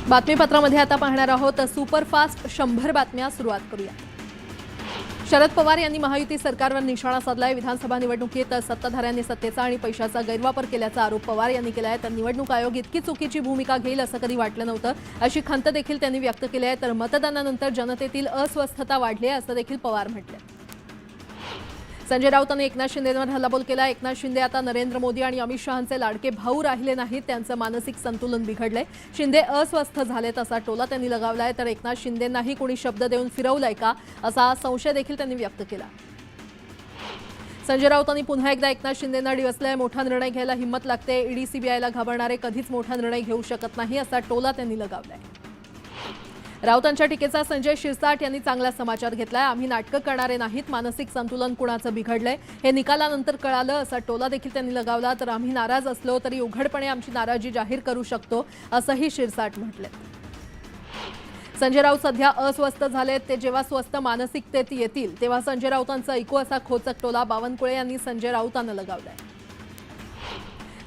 बातमीपत्रामध्ये आता पाहणार आहोत सुपरफास्ट 100 बातम्या सुरुवात करूया। शरद पवार यांनी महायुती सरकारवर निशाणा साधलाय। विधानसभा निवडणुकीत सत्ताधाऱ्यांनी सत्तेचा आणि पैशाचा गैरवापर केल्याचा आरोप पवार यांनी केलाय। तर निवडणूक आयोग इतकी चुकीची भूमिका घेईल असं कधी वाटलं नव्हतं अशी खंत देखील त्यांनी व्यक्त केली आहे। तर मतदानानंतर जनतेतील अस्वस्थता वाढली आहे असं देखील पवार म्हटले। संजय राऊतांनी एकनाथ शिंदेंवर हल्लाबोल केला। एकनाथ शिंदे आता नरेंद्र मोदी आणि अमित शहांचे लाडके भाऊ राहिले नाहीत, त्यांचं मानसिक संतुलन बिघडलंय। शिंदे अस्वस्थ झालेत असा टोला त्यांनी लगावलाय। तर एकनाथ शिंदेंनाही कोणी शब्द देऊन फिरवलाय का असा संशय देखील त्यांनी व्यक्त केला। संजय राऊतांनी पुन्हा एकदा एकनाथ शिंदेंना डिवचलंय। मोठा निर्णय घ्यायला हिंमत लागते, ईडी सीबीआयला घाबरणारे कधीच मोठा निर्णय घेऊ शकत नाही असा टोला त्यांनी लगावलाय। राऊतांच्या टीकेचा संजय शिरसाट यांनी चांगला समाचार घेतलाय। आम्ही नाटकं करणारे नाहीत, मानसिक संतुलन कुणाचं बिघडलंय हे निकालानंतर कळालं असा टोला देखील त्यांनी लगावला। तर आम्ही नाराज असलो तरी उघडपणे आमची नाराजी जाहीर करू शकतो असंही शिरसाट म्हटले। संजय राऊत सध्या अस्वस्थ झालेत, ते जेव्हा स्वस्थ मानसिकतेत येतील तेव्हा संजय राऊतांचं ऐकू असा खोचक टोला बावनकुळे यांनी संजय राऊतांना लगावलाय।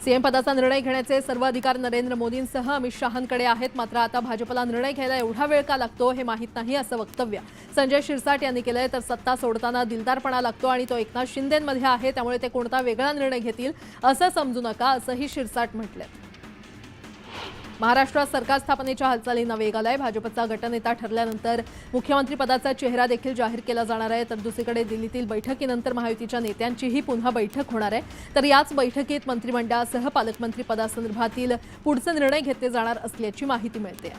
सीएम पदाचा निर्णय घेण्याचे सर्व अधिकार नरेंद्र मोदींसह अमित शहांकडे आहेत, मात्र आता भाजपला निर्णय घ्यायला एवढा वेळ का लागतो हे माहीत नाही असं वक्तव्य संजय शिरसाट यांनी केलंय। तर सत्ता सोडताना दिलदारपणा लागतो आणि तो एकनाथ शिंदेंमध्ये आहे, त्यामुळे ते कोणता वेगळा निर्णय घेतील असं समजू नका असंही शिरसाट म्हटलंय। महाराष्ट्रात सरकार स्थापनेच्या हालचालींना वेग आलाय। भाजपचा गटनेता ठरल्यानंतर मुख्यमंत्री पदाचा चेहरा देखील जाहीर केला जाणार आहे। तर दुसरीकडे दिल्लीतील बैठकीनंतर महायुतीच्या नेत्यांचीही पुन्हा बैठक होणार आहे। तर याच बैठकीत मंत्रिमंडळासह पालकमंत्री पदासंदर्भातील पुढचे निर्णय घेतले जाणार असल्याची माहिती मिळते।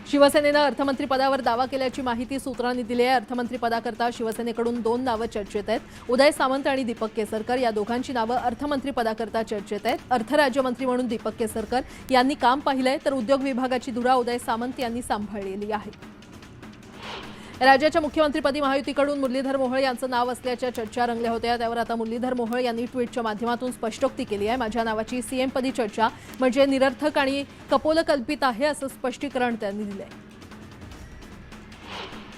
शिवसेनेनं अर्थमंत्री पदावर दावा केल्याची माहिती सूत्रांनी दिली आहे। अर्थमंत्री पदाकरता शिवसेनेकडून 2 नावं चर्चेत आहेत। उदय सामंत आणि दीपक केसरकर या दोघांची नावं अर्थमंत्री पदाकरता चर्चेत आहेत। अर्थराज्यमंत्री म्हणून दीपक केसरकर यांनी काम पाहिलंय, तर उद्योग विभागाची धुरा उदय सामंत यांनी सांभाळलेली आहे। राज्याच्या मुख्यमंत्रीपदी महायुतीकडून मुरलीधर मोहोळ यांचं नाव असल्याच्या चर्चा रंगल्या होत्या। त्यावर आता मुरलीधर मोहोळ यांनी ट्विटच्या माध्यमातून स्पष्टोक्ती केली आहे। माझ्या नावाची सीएमपदी चर्चा म्हणजे निरर्थक आणि कपोलकल्पित आहे असं स्पष्टीकरण त्यांनी दिलंय।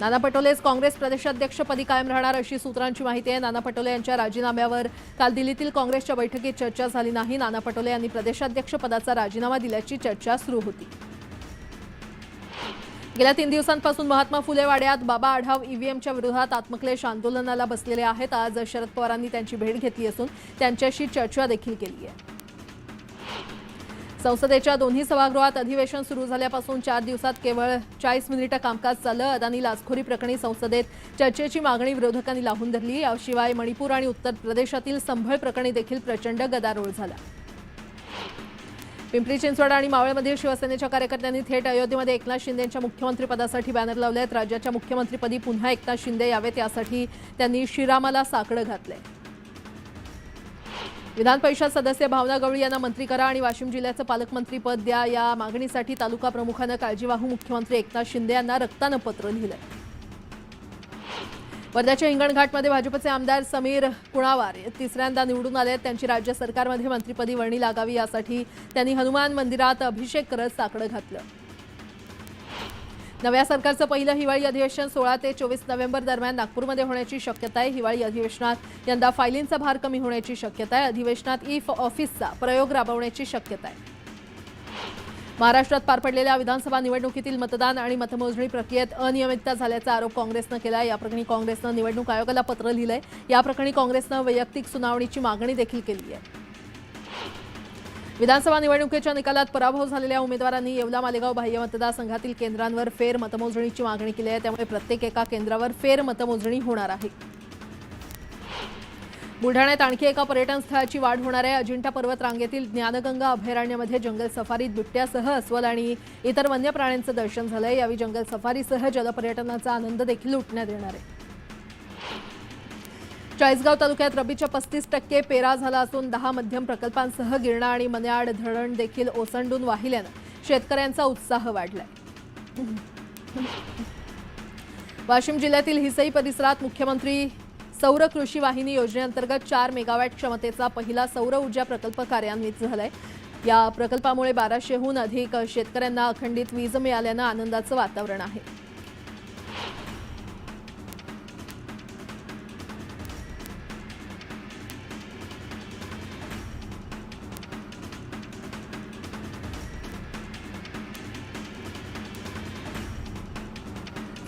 नाना पटोलेच काँग्रेस प्रदेशाध्यक्षपदी कायम राहणार अशी सूत्रांची माहिती आहे। नाना पटोले यांच्या राजीनाम्यावर काल दिल्लीतील काँग्रेसच्या बैठकीत चर्चा झाली नाही। नाना पटोले यांनी प्रदेशाध्यक्षपदाचा राजीनामा दिल्याची चर्चा सुरू होती। गेल्या 3 दिवसांपासून महात्मा फुले वाड्यात बाबा आढाव ईव्हीएमच्या विरोधात आत्मक्लेश आंदोलनाला बसलेले आहेत। आज शरद पवारांनी त्यांची भेट घेतली असून त्यांच्याशी चर्चा देखील केली आहे। संसदेच्या दोन्ही सभागृहात अधिवेशन सुरू झाल्यापासून 4 दिवसात केवळ 40 मिनिटं कामकाज चाललं। अदानी लाचखोरी प्रकरणी संसदेत चर्चेची मागणी विरोधकांनी लावून धरली। याशिवाय मणिपूर आणि उत्तर प्रदेशातील संभळ प्रकरणी देखील प्रचंड गदारोळ झाला। पिंपरी चिंचवड आणि मावळमधील शिवसेनेच्या कार्यकर्त्यांनी थेट अयोध्येमध्ये एकनाथ शिंदेंच्या मुख्यमंत्रीपदासाठी बॅनर लावले आहेत। राज्याच्या मुख्यमंत्रीपदी पुन्हा एकनाथ शिंदे यावेत यासाठी त्यांनी श्रीरामाला साकडं घातलंय। विधान परिषद सदस्य भावना गवळी यांना मंत्री करा आणि वाशिम जिल्ह्याचं पालकमंत्रीपद द्या या मागणीसाठी तालुका प्रमुखानं काळजीवाहू मुख्यमंत्री एकनाथ शिंदे यांना रक्तानं पत्र लिहिलंय। वर्ध्याच्या हिंगणघाटमध्ये भाजपचे आमदार समीर कुणावार तिसऱ्यांदा निवडून आले। त्यांची राज्य सरकारमध्ये मंत्रिपदी वर्णी लागावी यासाठी त्यांनी हनुमान मंदिरात अभिषेक करत साकडं घातलं। नव्या सरकारचं पहिलं हिवाळी अधिवेशन 16 ते 24 नोव्हेंबर दरम्यान नागपूरमध्ये होण्याची शक्यता आहे। हिवाळी अधिवेशनात यंदा फायलींचा भार कमी होण्याची शक्यता आहे। अधिवेशनात ई ऑफिसचा प्रयोग राबवण्याची शक्यता आहे। महाराष्ट्रात पार पडलेल्या विधानसभा निवडणुकीतील मतदान आणि मतमोजणी प्रक्रियेत अनियमितता झाल्याचा आरोप काँग्रेसनं केला आहे। याप्रकरणी काँग्रेसनं निवडणूक आयोगाला पत्र लिहिलंय। याप्रकरणी काँग्रेसनं वैयक्तिक सुनावणीची मागणी देखील केली आहे। विधानसभा निवडणुकीच्या निकालात पराभव झालेल्या उमेदवारांनी येवला मालेगाव बाह्य मतदारसंघातील केंद्रांवर फेर मतमोजणीची मागणी केली आहे। त्यामुळे प्रत्येक एका केंद्रावर फेर मतमोजणी होणार आहे। बुलढाण्यात आणखी एका पर्यटन स्थळाची वाढ होणार आहे। अजिंठा पर्वत रांगेतील ज्ञानगंगा अभयारण्यामध्ये जंगल सफारीत बिबट्यासह अस्वल आणि इतर वन्य प्राण्यांचं दर्शन झालंय। यावेळी जंगल सफारीसह जलपर्यटनाचा आनंद देखील लुटण्यात येणार आहे। चाळीसगाव तालुक्यात रब्बीच्या 35% पेरा झाला असून 10 मध्यम प्रकल्पांसह गिरणा आणि मन्याड धरण देखील ओसंडून वाहिल्यानं शेतकऱ्यांचा उत्साह वाढलाय। वाशिम जिल्ह्यातील हिसई परिसरात मुख्यमंत्री सौर कृषी वाहिनी योजनेअंतर्गत 4 मेगावॅट क्षमतेचा पहिला सौर ऊर्जा प्रकल्प कार्यान्वित झालाय। या प्रकल्पामुळे 1200हून अधिक शेतकऱ्यांना अखंडित वीज मिळाल्यानं आनंदाचं वातावरण आहे।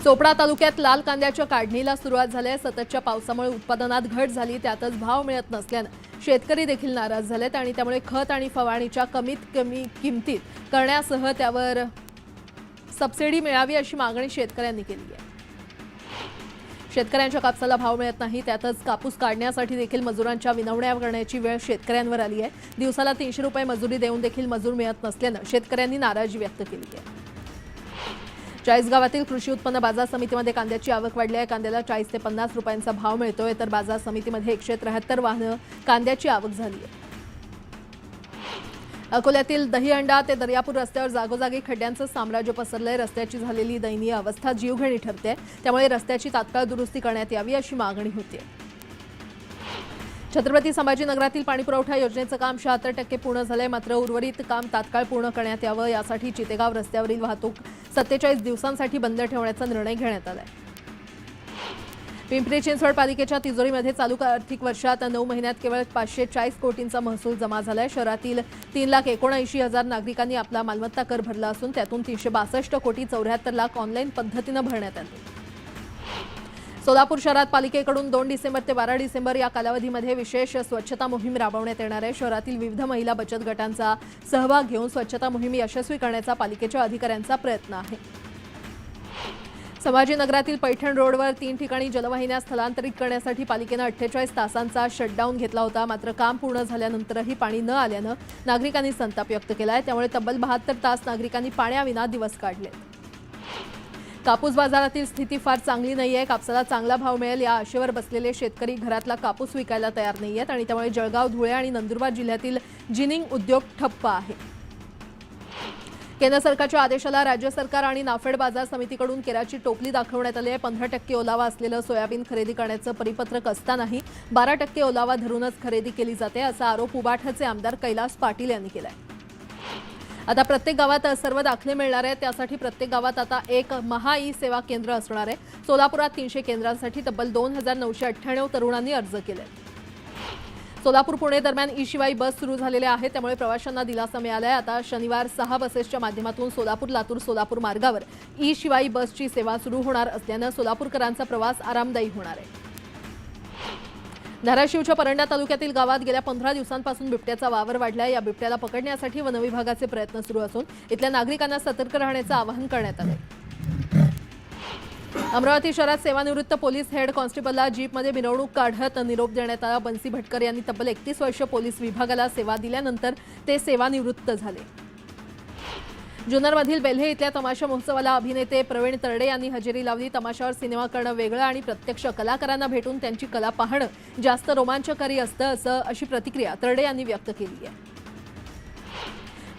चोपडा तालुक्यात लाल कांद्याच्या काढणीला सुरुवात झाली आहे. सततच्या पावसामुळे उत्पादनात घट झाली, त्यातच भाव मिळत नसल्यानं शेतकरी देखील नाराज झालेत आणि त्यामुळे खत आणि फवारणीच्या कमीत कमी किमतीत करण्यासह त्यावर सबसिडी मिळावी अशी मागणी शेतकऱ्यांनी केली आहे. शेतकऱ्यांच्या कापसाला भाव मिळत नाही, त्यातच कापूस काढण्यासाठी देखील मजुरांच्या विनवण्या करण्याची वेळ शेतकऱ्यांवर आली आहे. दिवसाला 300 रुपये मजुरी देऊन देखील मजूर मिळत नसल्यानं शेतकऱ्यांनी नाराजी व्यक्त केली आहे. चाळीसगावातील कृषी उत्पन्न बाजार समितीमध्ये कांद्याची आवक वाढली आहे. कांद्याला 40 ते 50 रुपयांचा भाव मिळतोय, तर बाजार समितीमध्ये 173 वाहनं कांद्याची आवक झाली आहे. अकोल्यातील दहीहंडा ते दर्यापूर रस्त्यावर जागोजागी खड्ड्यांचं साम्राज्य पसरलंय. रस्त्याची झालेली दयनीय अवस्था जीवघेणी ठरते, त्यामुळे रस्त्याची तात्काळ दुरुस्ती करण्यात यावी अशी मागणी होती. छत्रपती संभाजीनगरातील पाणीपुरवठा योजनेचं काम 76% पूर्ण झालंय, मात्र उर्वरित काम तात्काळ पूर्ण करण्यात यावं यासाठी चितेगाव रस्त्यावरील वाहतूक 47 दिवसांसाठी बंद ठेवण्याचा निर्णय घेण्यात आलाय. पिंपरी चिंचवड पालिकेच्या तिजोरीमध्ये चालू आर्थिक वर्षात 9 महिन्यात केवळ 540 कोटींचा महसूल जमा झालाय. शहरातील 3,79,000 नागरिकांनी आपला मालमत्ता कर भरला असून त्यातून 362 कोटी 74 लाख ऑनलाईन पद्धतीनं भरण्यात आले. सोलापूर शहरात पालिकेकडून 2 डिसेंबर ते 12 डिसेंबर या कालावधीमध्ये विशेष स्वच्छता मोहीम राबवण्यात येणार आहे. शहरातील विविध महिला बचत गटांचा सहभाग घेऊन स्वच्छता मोहीम यशस्वी करण्याचा पालिकेच्या अधिकाऱ्यांचा प्रयत्न आहे. संभाजीनगरातील पैठण रोडवर 3 ठिकाणी जलवाहिन्या स्थलांतरित करण्यासाठी पालिकेनं 48 तासांचा शटडाऊन घेतला होता, मात्र काम पूर्ण झाल्यानंतरही पाणी न आल्यानं नागरिकांनी संताप व्यक्त केलाय. त्यामुळे तब्बल 72 तास नागरिकांनी पाण्याविना दिवस काढले. कापूस बाजारातील स्थिती फार चांगली नाहीये. कापसाला चांगला भाव मिळेल या आशेवर बसलेले शेतकरी घरातला कापूस विकायला तयार नाहीयेत आणि त्यामुळे जळगाव, धुळे आणि नंदुरबार जिल्ह्यातील जिनिंग उद्योग ठप्प आहे. केंद्र सरकारच्या आदेशाला राज्य सरकार आणि नाफेड बाजार समितीकडून केराची टोपली दाखवण्यात आली आहे. 15% ओलावा असलेलं सोयाबीन खरेदी करण्याचं परिपत्रक असतानाही 12% ओलावा धरूनच खरेदी केली जाते, असा आरोप उबाठाचे आमदार कैलास पाटील यांनी केलाय. आता प्रत्येक गावात सर्व दाखले मिळणार आहेत, त्यासाठी प्रत्येक गावात आता एक महा ई सेवा केंद्र असणार आहे. सोलापुरात 300 केंद्रांसाठी तब्बल 2,998 तरुणांनी अर्ज केले. सोलापूर पुणे दरम्यान ई शिवाई बस सुरू झालेल्या आहेत, त्यामुळे प्रवाशांना दिलासा मिळाला आहे. आता शनिवार 6 बसेसच्या माध्यमातून सोलापूर लातूर सोलापूर मार्गावर ई शिवाई बसची सेवा सुरू होणार असल्यानं सोलापूरकरांचा प्रवास आरामदायी होणार आहे. धाराशिवच्या परंडा तालुक्यातील गावात गेल्या 15 दिवसांपासून बिबट्याचा वावर वाढलाय. या बिबट्याला पकडण्यासाठी वनविभागाचे प्रयत्न सुरू असून इथल्या नागरिकांना सतर्क राहण्याचं आवाहन करण्यात आलं. अमरावती शहरात सेवानिवृत्त पोलीस हेड कॉन्स्टेबलला जीपमध्ये मिरवणूक काढत निरोप देण्यात आला. बन्सी भटकर यांनी तब्बल 31 वर्ष पोलीस विभागाला सेवा दिल्यानंतर ते सेवानिवृत्त झाले. जुन्नरमधील बेल्हे इथल्या तमाशा महोत्सवाला अभिनेते प्रवीण तरडे यांनी हजेरी लावली. तमाशावर सिनेमा करणं वेगळं आणि प्रत्यक्ष कलाकारांना भेटून त्यांची कला पाहणं जास्त रोमांचकारी असतं, अशी प्रतिक्रिया तरडे यांनी व्यक्त केली आहे.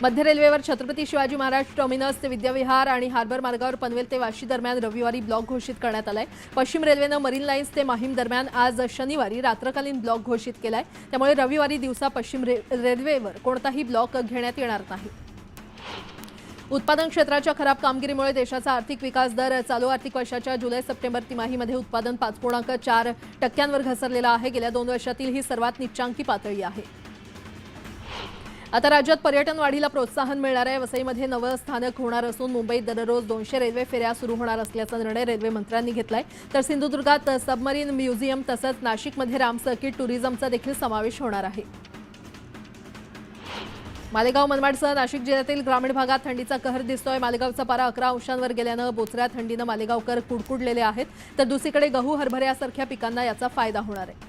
मध्य रेल्वेवर छत्रपती शिवाजी महाराज टर्मिनस ते विद्याविहार आणि हार्बर मार्गावर पनवेल ते वाशी दरम्यान रविवारी ब्लॉक घोषित करण्यात आलाय. पश्चिम रेल्वेनं मरीन लाईन्स ते माहीम दरम्यान आज शनिवारी रात्रकालीन ब्लॉक घोषित केलाय. त्यामुळे रविवारी दिवसा पश्चिम रेल्वेवर कोणताही ब्लॉक घेण्यात येणार नाही. उत्पादन क्षेत्राच्या खराब कामगिरीमुळे देशाचा आर्थिक विकास दर चालू आर्थिक वर्षाच्या जुलै-सप्टेंबर तिमाहीमध्ये उत्पादन 5.4% घसरलेला आहे. गेल्या 2 वर्षातील ही सर्वात निच्चांकी पातळी आहे. आता राज्यात पर्यटन वाढीला प्रोत्साहन मिळणार आहे. वसईमध्ये नवं स्थानक होणार असून मुंबईत दररोज 200 रेल्वे फेऱ्या सुरू होणार असल्याचा निर्णय रेल्वे मंत्र्यांनी घेतलाय. तर सिंधुदुर्गात सबमरीन म्युझियम तसंच नाशिकमध्ये राम सर्किट टुरिझमचा देखील समावेश होणार आहे. मालेगाव मनमाडसह नाशिक जिल्ह्यातील ग्रामीण भागात थंडीचा कहर दिसतोय. मालेगावचा पारा 11 अंशांवर गेल्यानं बोचऱ्या थंडीनं मालेगावकर कुडकुडलेले आहेत, तर दुसरीकडे गहू हरभऱ्यासारख्या पिकांना याचा फायदा होणार आहे.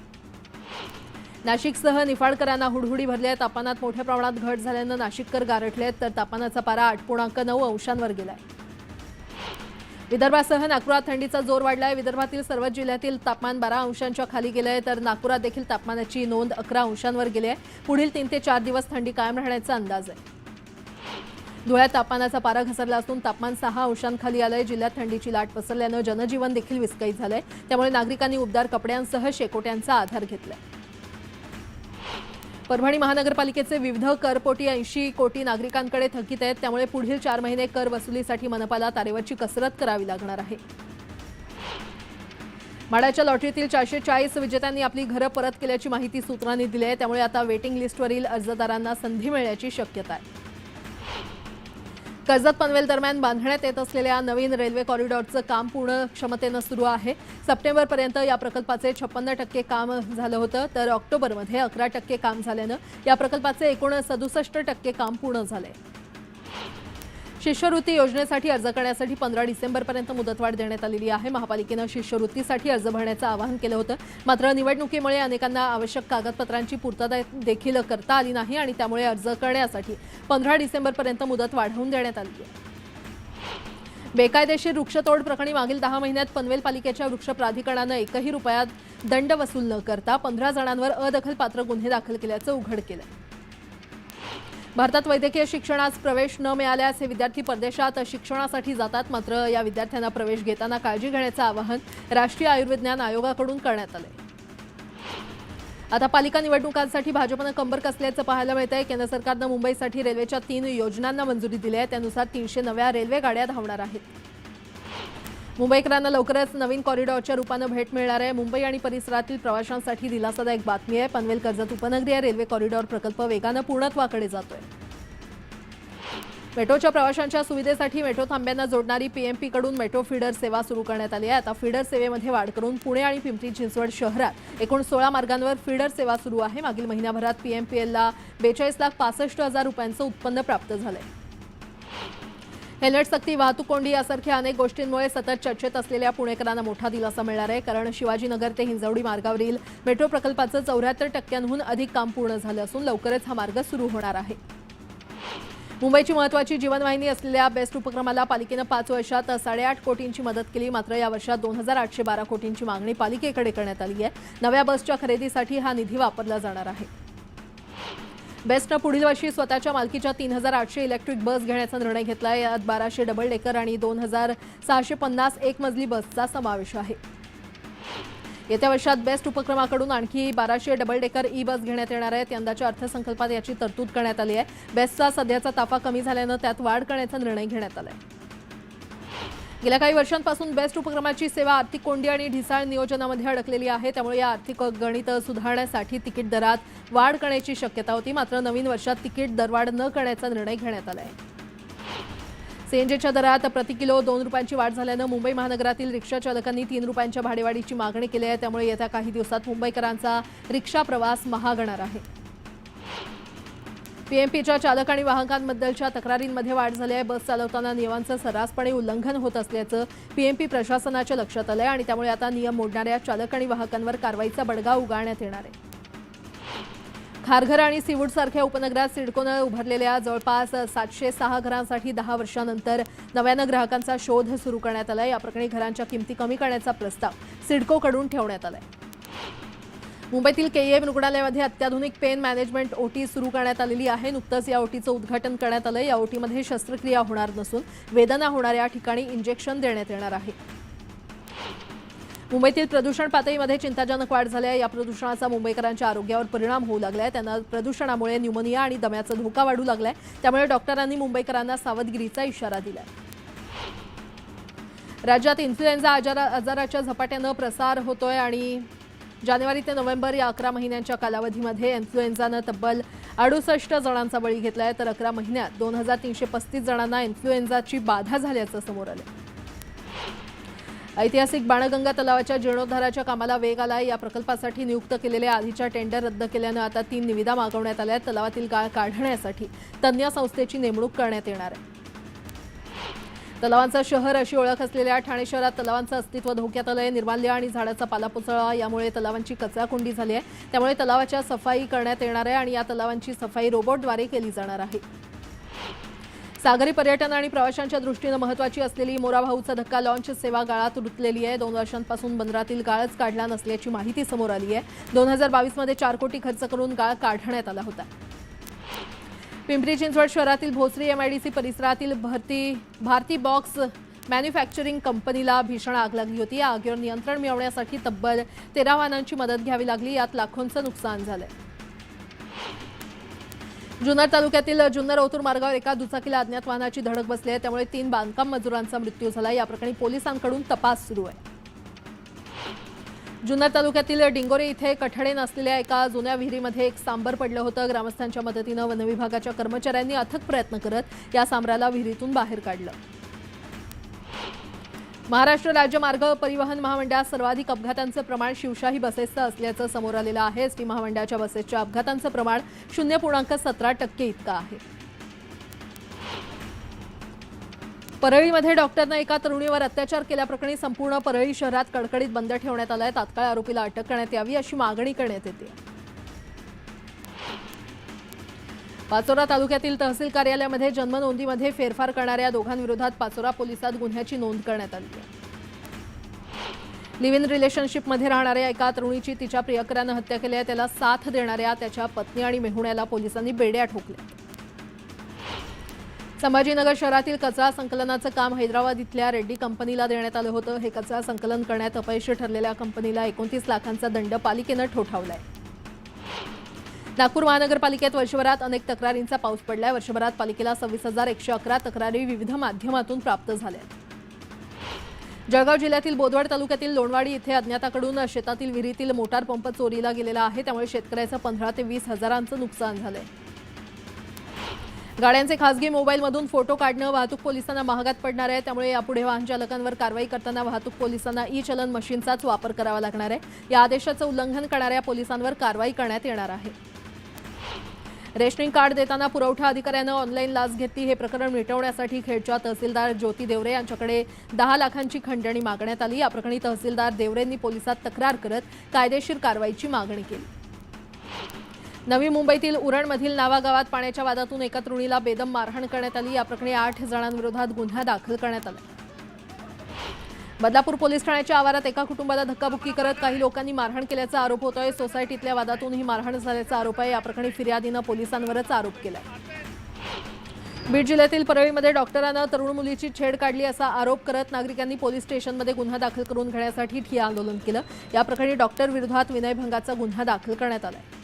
नाशिकसह निफाडकरांना हुडहुडी भरली आहे. तापमानात मोठ्या प्रमाणात घट झाल्यानं नाशिककर गारठले आहेत, तर तापमानाचा पारा 8.9 अंशांवर गेलाय. विदर्भासह नागपुरात थंडीचा जोर वाढलाय. विदर्भातील सर्वच जिल्ह्यातील तापमान 12 अंशांच्या खाली गेलंय, तर नागपुरात देखील तापमानाची नोंद 11 अंशांवर गेली आहे. पुढील 3 ते 4 दिवस थंडी कायम राहण्याचा अंदाज आहे. धुळ्यात तापमानाचा पारा घसरला असून तापमान 6 अंशांखाली आलंय. जिल्ह्यात थंडीची लाट पसरल्यानं जनजीवन देखील विस्कळीत झालंय. त्यामुळे नागरिकांनी उबदार कपड्यांसह शेकोट्यांचा आधार घेतलाय. परभणी महानगरपालिकेचे विविध करपोटी 80 कोटी नागरिकांकडे थकीत आहेत, त्यामुळे पुढील 4 महिने कर वसुलीसाठी मनपाला तारेवरची कसरत करावी लागणार आहे. माडाच्या लॉटरीतील 440 विजेत्यांनी आपली घरं परत केल्याची माहिती सूत्रांनी दिली आहे. त्यामुळे आता वेटिंग लिस्टवरील अर्जदारांना संधी मिळण्याची शक्यता आहे. कर्जत पनवेल दरम्यान बांधण्यात येत असलेल्या नवीन रेल्वे कॉरिडॉरचं काम पूर्ण क्षमतेनं सुरू आहे। सप्टेंबरपर्यंत या प्रकल्पाचे 56% काम झालं होतं, तर ऑक्टोबरमध्ये 11% काम झाल्यानं या प्रकल्पाचे एकूण 67% काम पूर्ण झाले। शिष्यवृत्ती योजनेसाठी अर्ज करण्यासाठी 15 डिसेंबरपर्यंत मुदतवाढ देण्यात आलेली आहे। महापालिकेनं शिष्यवृत्तीसाठी अर्ज भरण्याचं आवाहन केलं होतं, मात्र निवडणुकीमुळे अनेकांना आवश्यक कागदपत्रांची पूर्तता देखील करता आली नाही आणि त्यामुळे अर्ज करण्यासाठी 15 डिसेंबरपर्यंत मुदत वाढवून देण्यात आली आहे। बेकायदेशीर वृक्षतोड प्रकरणी मागील 10 महिन्यात पनवेल पालिकेच्या वृक्ष प्राधिकरणानं एकही रुपयात दंड वसूल न करता 15 जणांवर अदखलपात्र गुन्हे दाखल केल्याचं उघड केलं। भारतात वैद्यकीय शिक्षणास प्रवेश न मिळाल्यास हे विद्यार्थी परदेशात शिक्षणासाठी जातात, मात्र या विद्यार्थ्यांना प्रवेश घेताना काळजी घेण्याचं आवाहन राष्ट्रीय आयुर्विज्ञान आयोगाकडून करण्यात आलंय। आता पालिका निवडणुकांसाठी भाजपनं कंबर कसल्याचं पाहायला मिळतंय। केंद्र सरकारनं मुंबईसाठी रेल्वेच्या 3 योजनांना मंजुरी दिली आहे, त्यानुसार 300 नव्या रेल्वे गाड्या धावणार आहेत। मुंबईकरांना लवकरच नवीन कॉरिडॉरच्या रूपानं भेट मिळणार आहे। मुंबई आणि परिसरातील प्रवाशांसाठी दिलासादायक बातमी आहे। पनवेल कर्जत उपनगरीय रेल्वे कॉरिडॉर प्रकल्प वेगानं पूर्णत्वाकडे जातोय। मेट्रोच्या प्रवाशांच्या सुविधेसाठी मेट्रो थांब्यांना जोडणारी पीएमपीकडून मेट्रो फीडर सेवा सुरू करण्यात आली आहे। आता फीडर सेवेमध्ये वाढ करून पुणे आणि पिंपरी चिंचवड शहरात एकूण 16 मार्गांवर फीडर सेवा सुरू आहे। मागील महिन्याभरात पीएमपीएलला 42,65,000 रुपयांचं उत्पन्न प्राप्त झालंय। हेल्मेट सक्ती, वाहतूक कोंडी यासारख्या अनेक गोष्टींमुळे सतत चर्चेत असलेल्या पुणेकरांना मोठा दिलासा मिळणार आहे, कारण शिवाजीनगर ते हिंजवडी मार्गावरील मेट्रो प्रकल्पाचं 74% अधिक काम पूर्ण झालं असून लवकरच हा मार्ग सुरू होणार आहे। मुंबईची महत्त्वाची जीवनवाहिनी असलेल्या बेस्ट उपक्रमाला पालिकेनं 5 वर्षात 8.5 कोटींची मदत केली, मात्र या वर्षात 2,812 कोटींची मागणी पालिकेकडे करण्यात आली आहे। नव्या बसच्या खरेदीसाठी हा निधी वापरला जाणार आहे। बेस्टनं पुढील वर्षी स्वतःच्या मालकीच्या 3,800 इलेक्ट्रिक बस घेण्याचा निर्णय घेतला आहे। यात 1200 डबल डेकर आणि 2,650 एक मजली बसचा समावेश आहे। येत्या वर्षात बेस्ट उपक्रमाकडून आणखी 1200 डबल डेकर ई बस घेण्यात येणार आहेत। यंदाच्या अर्थसंकल्पात याची तरतूद करण्यात आली आहे। बेस्टचा सध्याचा ताफा कमी झाल्यानं त्यात वाढ करण्याचा निर्णय घेण्यात आला आहे। गेल्या काही वर्षांपासून बेस्ट उपक्रमाची सेवा आर्थिक कोंडी आणि ढिसाळ नियोजनामध्ये अडकलेली आहे, त्यामुळे या आर्थिक गणित सुधारण्यासाठी तिकीट दरात वाढ करण्याची शक्यता होती, मात्र नवीन वर्षात तिकीट दरवाढ न करण्याचा निर्णय घेण्यात आला आहे। सीएनजीच्या दरात प्रति किलो 2 रुपयांची वाढ झाल्यानं मुंबई महानगरातील रिक्षा चालकांनी 3 रुपयांच्या भाडेवाढीची मागणी केली आहे, त्यामुळे येत्या काही दिवसात मुंबईकरांचा रिक्षा प्रवास महागणार आहे। पीएमपीच्या चालक आणि वाहकांबद्दलच्या तक्रारींमध्ये वाढ झाली आहे। बस चालवताना नियमांचं सर्रासपणे उल्लंघन होत असल्याचं पीएमपी प्रशासनाच्या लक्षात आलंय आणि त्यामुळे आता नियम मोडणाऱ्या चालक आणि वाहकांवर कारवाईचा बडगा उगारण्यात येणार आहे। खारघर आणि सीवूड सारख्या उपनगरात सिडकोनं उभारलेल्या जवळपास 706 घरांसाठी 10 वर्षांनंतर नव्यानं ग्राहकांचा शोध सुरू करण्यात आलाय। या प्रकरणी घरांच्या किमती कमी करण्याचा प्रस्ताव सिडकोकडून ठेवण्यात आलाय। मुंबईतील केईएम रुग्णालयामध्ये अत्याधुनिक पेन मॅनेजमेंट ओटी सुरू करण्यात आलेली आहे। नुकतंच या ओटीचं उद्घाटन करण्यात आलं। या ओटीमध्ये शस्त्रक्रिया होणार नसून वेदना होणाऱ्या ठिकाणी इंजेक्शन देण्यात येणार आहे। मुंबईतील प्रदूषण पातळीमध्ये चिंताजनक वाढ झाली आहे। या प्रदूषणाचा मुंबईकरांच्या आरोग्यावर परिणाम होऊ लागलाय। त्यांना प्रदूषणामुळे न्यूमोनिया आणि दम्याचा धोका वाढू लागलाय, त्यामुळे डॉक्टरांनी मुंबईकरांना सावधगिरीचा इशारा दिलाय। राज्यात इन्फ्लुएन्झा आजाराच्या झपाट्यानं प्रसार होतोय आणि जानेवारी ते नोव्हेंबर या 11 महिन्यांच्या कालावधीमध्ये इन्फ्लुएन्झानं तब्बल 68 जणांचा बळी घेतलाय, तर 11 महिन्यात 2,335 जणांना इन्फ्लुएन्झाची बाधा झाल्याचं समोर आलं। ऐतिहासिक बाणगंगा तलावाच्या जीर्णोद्धाराच्या कामाला वेग आलाय। या प्रकल्पासाठी नियुक्त केलेले आधीच्या टेंडर रद्द केल्यानं आता 3 निविदा मागवण्यात आल्या आहेत। तलावातील गाळ काढण्यासाठी तज्ञ संस्थेची नेमणूक करण्यात येणार आहे। तलावांचं शहर अशी ओळख असलेल्या ठाणे शहरात तलावांचं अस्तित्व धोक्यात आलंय। निर्माल्य आणि झाडाचा पालापाचोळा यामुळे तलावांची कचराकुंडी झाली आहे, त्यामुळे तलावाच्या सफाई करण्यात येणार आहे आणि या तलावांची सफाई रोबोटद्वारे केली जाणार आहे। सागरी पर्यटन आणि प्रवाशांच्या दृष्टीनं महत्त्वाची असलेली मोराभाऊचा धक्का लॉन्च सेवा गाळात रुतलेली आहे। 2 वर्षांपासून बंदरातील गाळच काढला नसल्याची माहिती समोर आली आहे। 2022 मध्ये 4 कोटी खर्च करून गाळ काढण्यात आला होता। पिंपरी चिंचवड शहरातील भोसरी एमआयडीसी परिसरातील भारती बॉक्स मॅन्युफॅक्चरिंग कंपनीला भीषण आग लागली होती। या आगीवर नियंत्रण मिळवण्यासाठी तब्बल 13 वाहनांची मदत घ्यावी लागली। यात लाखोंचं नुकसान झालंय। जुन्नर तालुक्यातील जुन्नर ओतूर मार्गावर एका दुचाकीला अज्ञात वाहनाची धडक बसली आहे, त्यामुळे 3 बांधकाम मजुरांचा मृत्यू झाला। या प्रकरणी पोलिसांकडून तपास सुरू आहे। जुन्नर तालुक्यातील डिंगोरे इथे कठडे नसलेल्या एका जुन्या विहिरीमध्ये एक सांबर पडलं होतं। ग्रामस्थांच्या मदतीने वनविभागाच्या कर्मचाऱ्यांनी अथक प्रयत्न करत या सांबराला विहिरीतून बाहेर काढलं। महाराष्ट्र राज्य मार्ग परिवहन महामंडळात सर्वाधिक अपघातांचं प्रमाण शिवशाही बसेसचं असल्याचं समोर आलेलं आहे। एसटी महामंडळाच्या बसेसच्या अपघातांचं प्रमाण 0.17% इतकं आहे। परळीमध्ये डॉक्टरने एका तरुणीवर अत्याचार केल्याप्रकरणी संपूर्ण परळी शहरात कडकडीत बंद ठेवण्यात आलाय। तात्काळ आरोपीला अटक करण्यात यावी अशी मागणी करण्यात येते। पाचोरा तालुक्यातील तहसील कार्यालयामध्ये जन्म नोंदीमध्ये फेरफार करणाऱ्या दोघांविरोधात पाचोरा पोलिसात गुन्ह्याची नोंद करण्यात आली आहे। लिव्ह इन रिलेशनशिपमध्ये राहणाऱ्या एका तरुणीची तिच्या प्रियकरानं हत्या केली आहे। त्याला साथ देणाऱ्या त्याच्या पत्नी आणि मेहुण्याला पोलिसांनी बेड्या ठोकल्या। संभाजीनगर शहरातील कचरा संकलनाचं काम हैदराबाद इथल्या रेड्डी कंपनीला देण्यात आलं होतं। हे कचरा संकलन करण्यात अपयशी ठरलेल्या कंपनीला 29 लाखांचा दंड पालिकेनं ठोठावलाय। नागपूर महानगरपालिकेत वर्षभरात अनेक तक्रारींचा पाऊस पडलाय। वर्षभरात पालिकेला 26,111 तक्रारी विविध माध्यमातून प्राप्त झाल्या। जळगाव जिल्ह्यातील बोदवड तालुक्यातील लोणवाडी इथे अज्ञाताकडून शेतातील विहिरीतील मोटार पंप चोरीला गेलेला आहे। त्यामुळे शेतकऱ्याचं 15 ते 20 हजारांचं नुकसान झालंय। गाड्यांचे खासगी मोबाईलमधून फोटो काढणं वाहतूक पोलिसांना महागात पडणार आहे। त्यामुळे यापुढे वाहन चालकांवर कारवाई करताना वाहतूक पोलिसांना ई-चलन मशीनचाच वापर करावा लागणार आहे। या आदेशाचं उल्लंघन करणाऱ्या पोलिसांवर कारवाई करण्यात येणार आहे। रेशनिंग कार्ड देताना पुरवठा अधिकाऱ्यानं ऑनलाईन लाच घेतली। हे प्रकरण मिटवण्यासाठी खेडच्या तहसीलदार ज्योती देवरे यांच्याकडे 10 लाखांची खंडणी मागण्यात आली। या प्रकरणी तहसीलदार देवरेंनी पोलिसात तक्रार करत कायदेशीर कारवाईची मागणी केली। नवी मुंबईतील उरणमधील नावा गावात पाण्याच्या वादातून एका तरुणीला बेदम मारहाण करण्यात आली। या प्रकरणी 8 जणांविरोधात गुन्हा दाखल करण्यात आला। बदलापूर पोलीस ठाण्याच्या आवारात एका कुटुंबाला धक्काबुक्की करत काही लोकांनी मारहाण केल्याचा आरोप होतोय। सोसायटीतल्या वादातून ही मारहाण झाल्याचा आरोप आहे। या प्रकरणी फिर्यादीनं पोलिसांवरच आरोप केलाय। बीड जिल्ह्यातील परळीमध्ये डॉक्टरांना तरुण मुलीची छेड काढली असा आरोप करत नागरिकांनी पोलीस स्टेशनमध्ये गुन्हा दाखल करून घेण्यासाठी ठिय्या आंदोलन केलं। या प्रकरणी डॉक्टर विरोधात विनयभंगाचा गुन्हा दाखल करण्यात आलाय।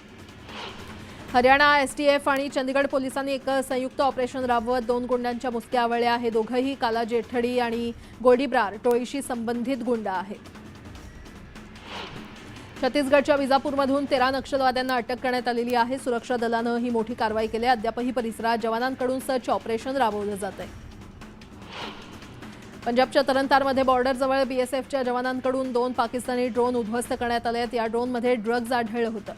हरियाणा एसटीएफ आणि चंदीगड पोलिसांनी एक संयुक्त ऑपरेशन राबवत 2 गुंडांच्या मुसक्या आवळल्या। हे दोघंही काला जेठडी आणि गोडीब्रार टोळीशी संबंधित गुंड आहेत। छत्तीसगडच्या विजापूरमधून 13 नक्षलवाद्यांना अटक करण्यात आलेली आहे। सुरक्षा दलानं ही मोठी कारवाई केली। अद्यापही परिसरात जवानांकडून सर्च ऑपरेशन राबवलं जात आहे। पंजाबच्या तरनतारमध्ये बॉर्डरजवळ बीएसएफच्या जवानांकडून 2 पाकिस्तानी ड्रोन उद्ध्वस्त करण्यात आले आहेत। या ड्रोनमध्ये ड्रग्ज आढळलं होतं।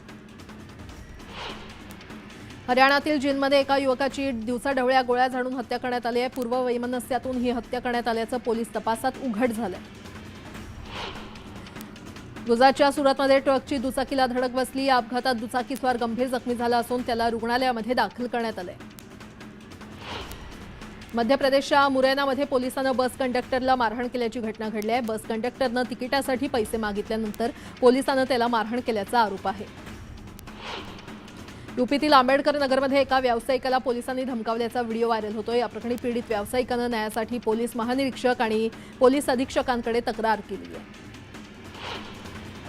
हरियाणातील जिंदमध्ये एका युवकाची दिवसाढवळ्या गोळ्या झाडून हत्या करण्यात आली आहे। पूर्व वैमनस्यातून ही हत्या करण्यात आल्याचं पोलीस तपासात उघड झालंय। गुजरातच्या सुरतमध्ये ट्रकची दुचाकीला धडक बसली। या अपघातात दुचाकीस्वार गंभीर जखमी झाला असून त्याला रुग्णालयामध्ये दाखल करण्यात आलंय। मध्य प्रदेशच्या मुरैनामध्ये पोलिसांनी बस कंडक्टरला मारहाण केल्याची घटना घडली आहे। बस कंडक्टरनं तिकिटासाठी पैसे मागितल्यानंतर पोलिसांनी त्याला मारहाण केल्याचा आरोप आहे। यूपीतील आंबेडकर नगरमध्ये एका व्यावसायिकाला पोलिसांनी धमकावल्याचा व्हिडिओ व्हायरल होतोय। या प्रकरणी पीडित व्यावसायिकानं न्यायासाठी पोलीस महानिरीक्षक आणि पोलीस अधीक्षकांकडे तक्रार केली आहे।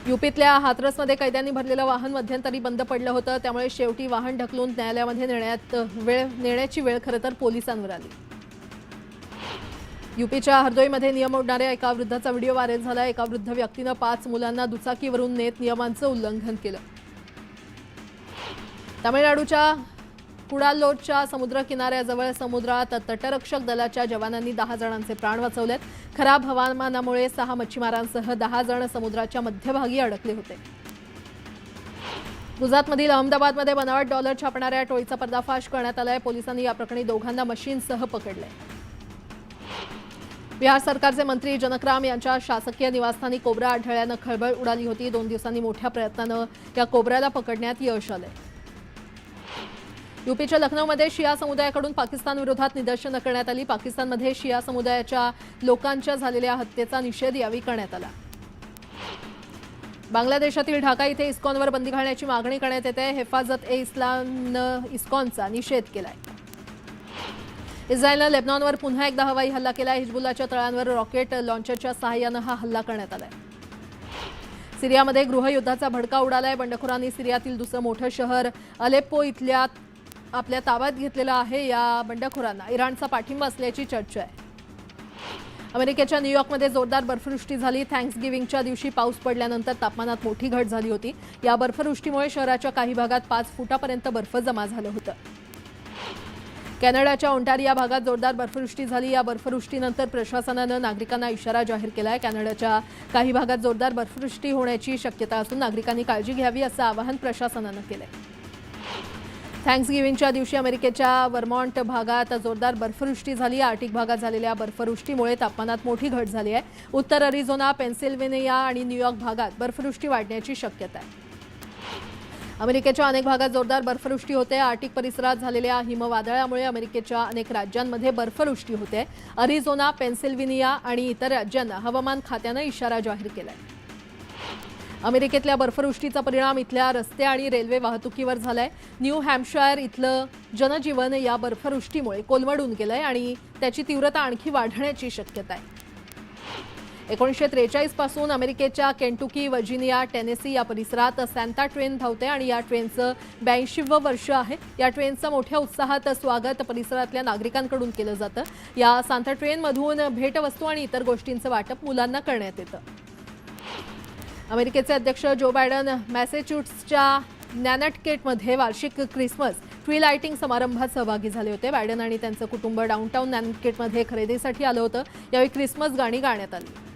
यूपीतल्या हाथरसमध्ये कैद्यांनी भरलेलं वाहन मध्यंतरी बंद पडलं होतं। त्यामुळे शेवटी वाहन ढकलून न्यायालयामध्ये नेण्याची वेळ खरं तर पोलिसांवर आली। यूपीच्या हरदोईमध्ये नियम मोडणाऱ्या एका वृद्धाचा व्हिडिओ व्हायरल झाला। एका वृद्ध व्यक्तीनं 5 मुलांना दुचाकीवरून नेत नियमांचं उल्लंघन केलं। तामिळनाडूच्या कुडालोरच्या समुद्र किनाऱ्याजवळ समुद्रात तटरक्षक दलाच्या जवानांनी 10 जणांचे प्राण वाचवलेत। खराब हवामानामुळे 6 मच्छीमारांसह 10 जण समुद्राच्या मध्यभागी अडकले होते। गुजरातमधील अहमदाबादमध्ये बनावट डॉलर छापणाऱ्या टोळीचा पर्दाफाश करण्यात आलाय। पोलिसांनी या प्रकरणी दोघांना मशीनसह पकडले। बिहार सरकारचे मंत्री जनकराम यांच्या शासकीय निवासस्थानी कोबरा आढळल्यानं खळबळ उडाली होती। 2 दिवसांनी मोठ्या प्रयत्नानं या कोबऱ्याला पकडण्यात यश आलंय। यूपीच्या लखनौमध्ये शिया समुदायाकडून पाकिस्तान विरोधात निदर्शनं करण्यात आली। पाकिस्तानमध्ये शिया समुदायाच्या लोकांच्या झालेल्या हत्येचा निषेध यावेळी करण्यात आला। बांगलादेशातील ढाका इथे इस्कॉनवर बंदी घालण्याची मागणी करण्यात येते। हेफाजत ए इस्लामनं इस्कॉनचा निषेध केलाय। इस्रायलनं लेबनॉनवर पुन्हा एकदा हवाई हल्ला केला। हिजबुल्लाच्या तळांवर रॉकेट लॉन्चरच्या सहाय्यानं हा हल्ला करण्यात आलाय। सिरियामध्ये गृहयुद्धाचा भडका उडालाय। बंडखोरांनी सिरियातील दुसरं मोठं शहर अलेप्पो इथल्या आपल्या ताब्यात घेतलेला आहे। या बंडखोरांना इराणचा पाठिंबा असल्याची चर्चा आहे। अमेरिकेच्या न्यूयॉर्कमध्ये जोरदार बर्फवृष्टी झाली. थँक्सगिव्हिंगच्या दिवशी पाऊस पडल्यानंतर तापमानात मोठी घट झाली होती. या बर्फवृष्टीमुळे शहराच्या काही भागात 5 फुटापर्यंत बर्फ जमा झालं होतं. कॅनडाच्या ओंटारिया भागात जोरदार बर्फवृष्टी झाली. या बर्फवृष्टीनंतर प्रशासनानं नागरिकांना इशारा जाहीर केलाय. कॅनडाच्या काही भागात जोरदार बर्फवृष्टी होण्याची शक्यता असून नागरिकांनी काळजी घ्यावी असं आवाहन प्रशासनानं केलंय. थँक्सगिव्हिंगच्या दिवशी अमेरिकेच्या वर्मॉन्ट भागात जोरदार बर्फवृष्टी झाली. आर्टिक भागात झालेल्या बर्फवृष्टीमुळे तापमानात मोठी घट झाली आहे. उत्तर अरिझोना, पेन्सिल्व्हेनिया आणि न्यूयॉर्क भागात बर्फवृष्टी वाढण्याची शक्यता आहे. अमेरिकेच्या अनेक भागात जोरदार बर्फवृष्टी होते. आर्टिक परिसरात झालेल्या हिमवादळामुळे अमेरिकेच्या अनेक राज्यांमध्ये बर्फवृष्टी होते. अरिझोना, पेन्सिल्व्हेनिया आणि इतर राज्यांना हवामान खात्यानं इशारा जाहीर केलाय. अमेरिकेतल्या बर्फवृष्टीचा परिणाम इथल्या रस्ते आणि रेल्वे वाहतुकीवर झालाय. न्यू हॅम्पशायर इथलं जनजीवन या बर्फवृष्टीमुळे कोलमडून गेलंय आणि त्याची तीव्रता आणखी वाढण्याची शक्यता आहे. 1943 पासून अमेरिकेच्या केंटुकी, वर्जिनिया, टेनेसी या परिसरात सॅन्टा ट्रेन धावते आणि या ट्रेनचं 82वं वर्ष आहे. या ट्रेनचं मोठ्या उत्साहात स्वागत परिसरातल्या नागरिकांकडून केलं जातं. या सांता ट्रेनमधून भेटवस्तू आणि इतर गोष्टींचं वाटप मुलांना करण्यात येतं. अमेरिकेचे अध्यक्ष जो बायडन मॅसेच्युसेट्सच्या नॅनटकेटमध्ये वार्षिक क्रिसमस ट्री लाइटिंग समारंभात सहभागी झाले होते. बायडन आणि त्यांचं कुटुंब डाऊनटाऊन नॅनटकेटमध्ये खरेदीसाठी आलं होतं. यावेळी क्रिसमस गाणी गाण्यात आली.